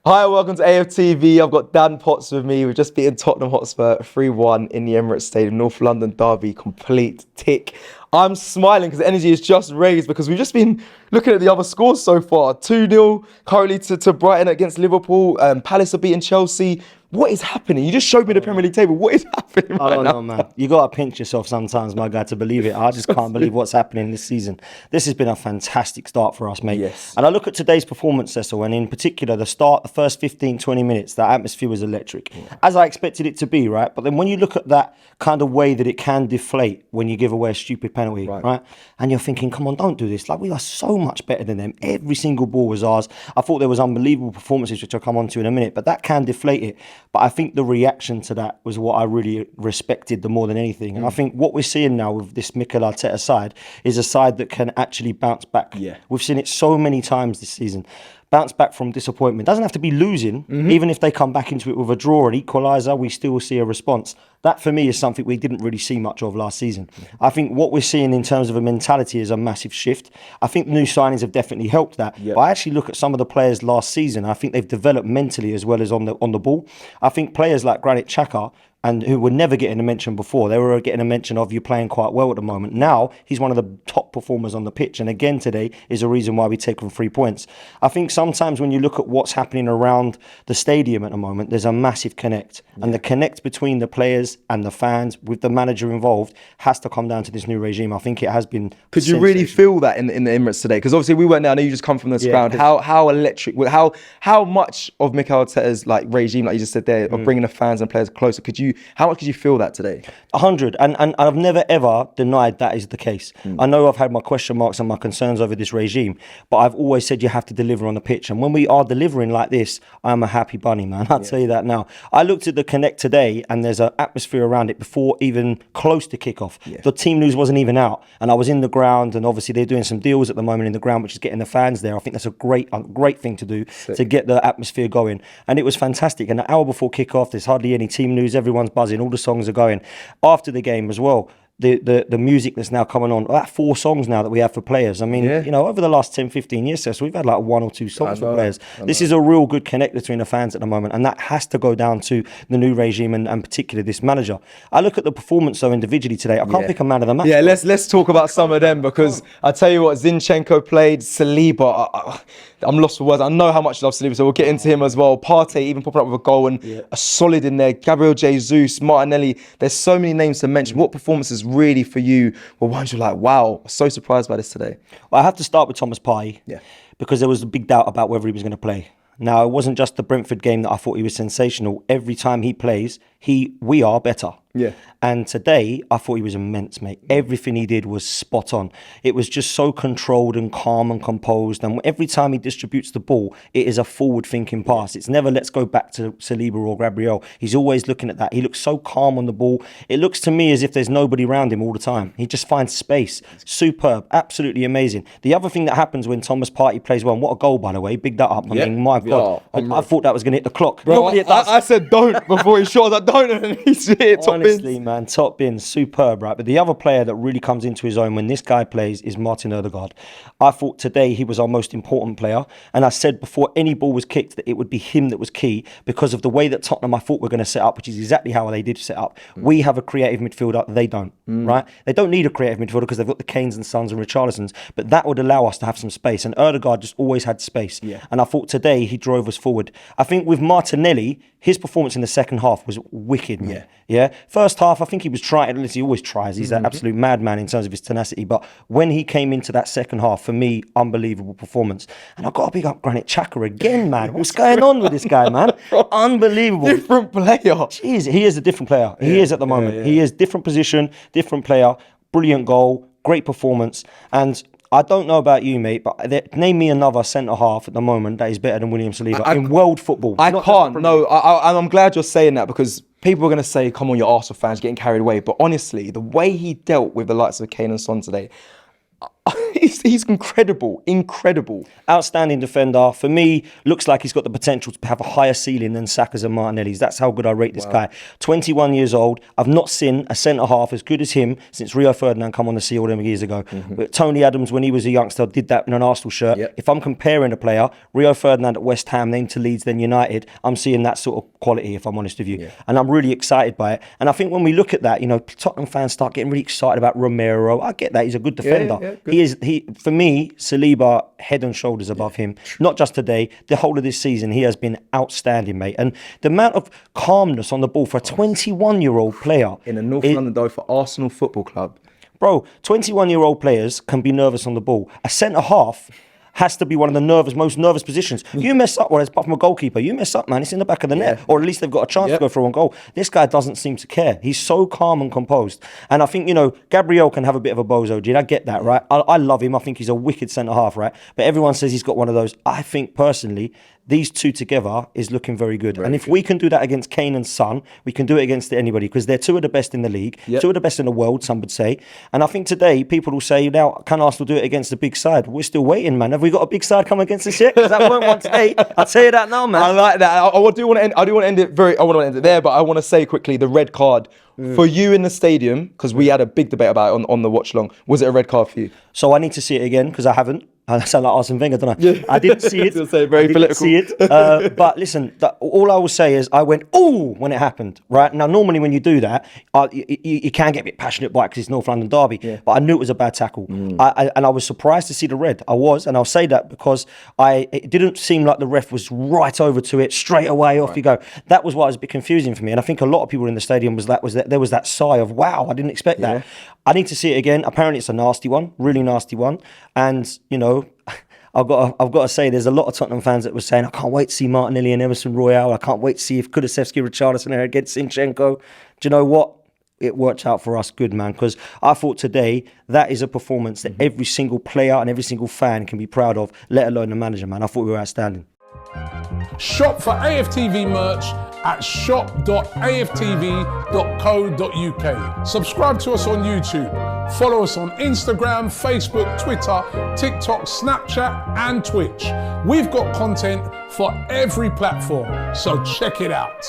Hi, welcome to AFTV. I've got Dan Potts with me. We've just beaten Tottenham Hotspur 3-1 in the Emirates Stadium, North London derby, complete tick. I'm smiling because the energy is just raised because we've just been looking at the other scores so far. 2-0 currently to Brighton against Liverpool. Palace are beating Chelsea. What is happening? You just showed me the Premier League table. What is happening I don't know, man. You got to pinch yourself sometimes, my guy, to believe it. I just can't believe what's happening this season. This has been a fantastic start for us, mate. Yes. And I look at today's performance, Cecil, and in particular, the first 15, 20 minutes, the atmosphere was electric, as I expected it to be, right? But then when you look at that kind of way that it can deflate when you give away a stupid penalty, right? And you're thinking, come on, don't do this. Like, we are so much better than them. Every single ball was ours. I thought there was unbelievable performances, which I'll come on to in a minute, but that can deflate it. But I think the reaction to that was what I really respected the more than anything. And I think what we're seeing now with this Mikel Arteta side is a side that can actually bounce back. Yeah. We've seen it so many times this season. Bounce back from disappointment. Doesn't have to be losing. Even if they come back into it with a draw, an equaliser, we still see a response. That, for me, is something we didn't really see much of last season. I think what we're seeing in terms of a mentality is a massive shift. I think the new signings have definitely helped that. But I actually look at some of the players last season. I think they've developed mentally as well as on the ball. I think players like Granit Xhaka, and who were never getting a mention before. They were getting a mention of you playing quite well at the moment. Now, he's one of the top performers on the pitch. And again, today is a reason why we take him 3 points. I think sometimes when you look at what's happening around the stadium at the moment, there's a massive connect. And the connect between the players and the fans with the manager involved has to come down to this new regime. I think it has been. Could you really feel that in the Emirates today? Because obviously we weren't there. I know you just come from this ground. How electric, how much of Mikel Arteta's regime, like you just said there, of bringing the fans and players closer, how much could you feel that today? 100, and I've never ever denied that is the case. I know I've had my question marks and my concerns over this regime, but I've always said you have to deliver on the pitch. And when we are delivering like this, I'm a happy bunny, man. I'll tell you that now. I looked at the Connect today, and there's an atmosphere around it before even close to kickoff. The team news wasn't even out, and I was in the ground, and obviously they're doing some deals at the moment in the ground, which is getting the fans there. I think that's a great thing to do to get the atmosphere going, and it was fantastic. And an hour before kickoff, there's hardly any team news. Everyone's buzzing. All the songs are going. After the game as well, the music that's now coming on, that 4 songs now that we have for players. I mean, you know, over the last 10, 15 years, so we've had like 1 or 2 songs for players. This is a real good connect between the fans at the moment, and that has to go down to the new regime and particularly this manager. I look at the performance though individually today. I can't pick a man of the match. Yeah, let's talk about some of them, because I tell you what, Zinchenko played, Saliba. I'm lost for words. I know how much you love Saliba, so we'll get into him as well. Partey even popping up with a goal and a solid in there. Gabriel Jesus, Martinelli. There's so many names to mention. What performances really for you were ones you're like, wow, so surprised by this today? Well, I have to start with Thomas Partey, because there was a big doubt about whether he was going to play. Now, it wasn't just the Brentford game that I thought he was sensational. Every time he plays, we are better. And today, I thought he was immense, mate. Everything he did was spot on. It was just so controlled and calm and composed. And every time he distributes the ball, it is a forward-thinking pass. It's never, let's go back to Saliba or Gabriel. He's always looking at that. He looks so calm on the ball. It looks to me as if there's nobody around him all the time. He just finds space. Superb. Absolutely amazing. The other thing that happens when Thomas Partey plays well, and what a goal, by the way. Big that up. I mean, my God. I thought that was going to hit the clock. Bro, I said don't before he shot that don't, and he's hit top Honestly, man, top bin, superb, right? But the other player that really comes into his own when this guy plays is Martin Odegaard. I thought today he was our most important player, and I said before any ball was kicked that it would be him that was key because of the way that Tottenham I thought were going to set up, which is exactly how they did set up. We have a creative midfielder, they don't, right? They don't need a creative midfielder because they've got the Kanes and Sons and Richarlisons, but that would allow us to have some space, and Odegaard just always had space. And I thought today he drove us forward. I think with Martinelli, his performance in the second half was wicked, man. First half, I think he was trying, as he always tries. He's an absolute madman in terms of his tenacity. But when he came into that second half, for me, unbelievable performance. And I've got to big up Granit Xhaka again, man. What's going on with this guy, man? Unbelievable. Different player. Jeez, he is a different player. He is at the moment. He is different position, different player, brilliant goal, great performance. And I don't know about you, mate, but name me another centre-half at the moment that is better than William Saliba in world football. I can't. No, I'm glad you're saying that, because people are going to say, come on, you're Arsenal fans getting carried away. But honestly, the way he dealt with the likes of Kane and Son today, He's incredible. Outstanding defender. For me, looks like he's got the potential to have a higher ceiling than Saka's and Martinelli's. That's how good I rate this guy. 21 years old. I've not seen a centre-half as good as him since Rio Ferdinand come on the sea all them years ago. But Tony Adams, when he was a youngster, did that in an Arsenal shirt. Yep. If I'm comparing a player, Rio Ferdinand at West Ham, then to Leeds, then United, I'm seeing that sort of quality, if I'm honest with you. And I'm really excited by it. And I think when we look at that, Tottenham fans start getting really excited about Romero. I get that. He's a good defender. For me, Saliba, head and shoulders above him. Not just today, the whole of this season, he has been outstanding, mate. And the amount of calmness on the ball for a 21-year-old player. In a North London derby for Arsenal Football Club. Bro, 21-year-old players can be nervous on the ball. A centre-half has to be one of the most nervous positions. You mess up, apart from a goalkeeper, you mess up, man, it's in the back of the net. Or at least they've got a chance to go for one goal. This guy doesn't seem to care. He's so calm and composed. And I think, Gabriel can have a bit of a bozo, Gene. I get that, right? I love him. I think he's a wicked centre-half, right? But everyone says he's got one of those. I think, personally, these two together is looking very good. And if we can do that against Kane and Son, we can do it against anybody, because they're two of the best in the league, two of the best in the world, some would say. And I think today, people will say, now, can Arsenal do it against a big side? We're still waiting, man. Have we got a big side coming against us yet? Because that weren't one today. I'll tell you that now, man. I like that. I do want to end it there, but I want to say quickly, the red card for you in the stadium, because we had a big debate about it on the watch long. Was it a red card for you? So I need to see it again, because I haven't. I sound like Arsene Wenger, don't I? I didn't see it. Very political. See it. But listen, all I will say is I went, ooh, when it happened, right? Now, normally when you do that, you can get a bit passionate by it because it's North London derby. But I knew it was a bad tackle. And I was surprised to see the red. I was, and I'll say that because it didn't seem like the ref was right over to it, straight away, off you go. That was what was a bit confusing for me. And I think a lot of people in the stadium there was that sigh of, wow, I didn't expect that. I need to see it again. Apparently it's a nasty one, really nasty one. And, I've got to say, there's a lot of Tottenham fans that were saying, I can't wait to see Martinelli and Emerson Royale. I can't wait to see if Kulusevski, Richarlison are against Zinchenko. Do you know what? It worked out for us good, man, because I thought today that is a performance that every single player and every single fan can be proud of, let alone the manager, man. I thought we were outstanding. Shop for AFTV merch at shop.aftv.co.uk. Subscribe to us on YouTube. Follow us on Instagram, Facebook, Twitter, TikTok, Snapchat and Twitch. We've got content for every platform, so check it out.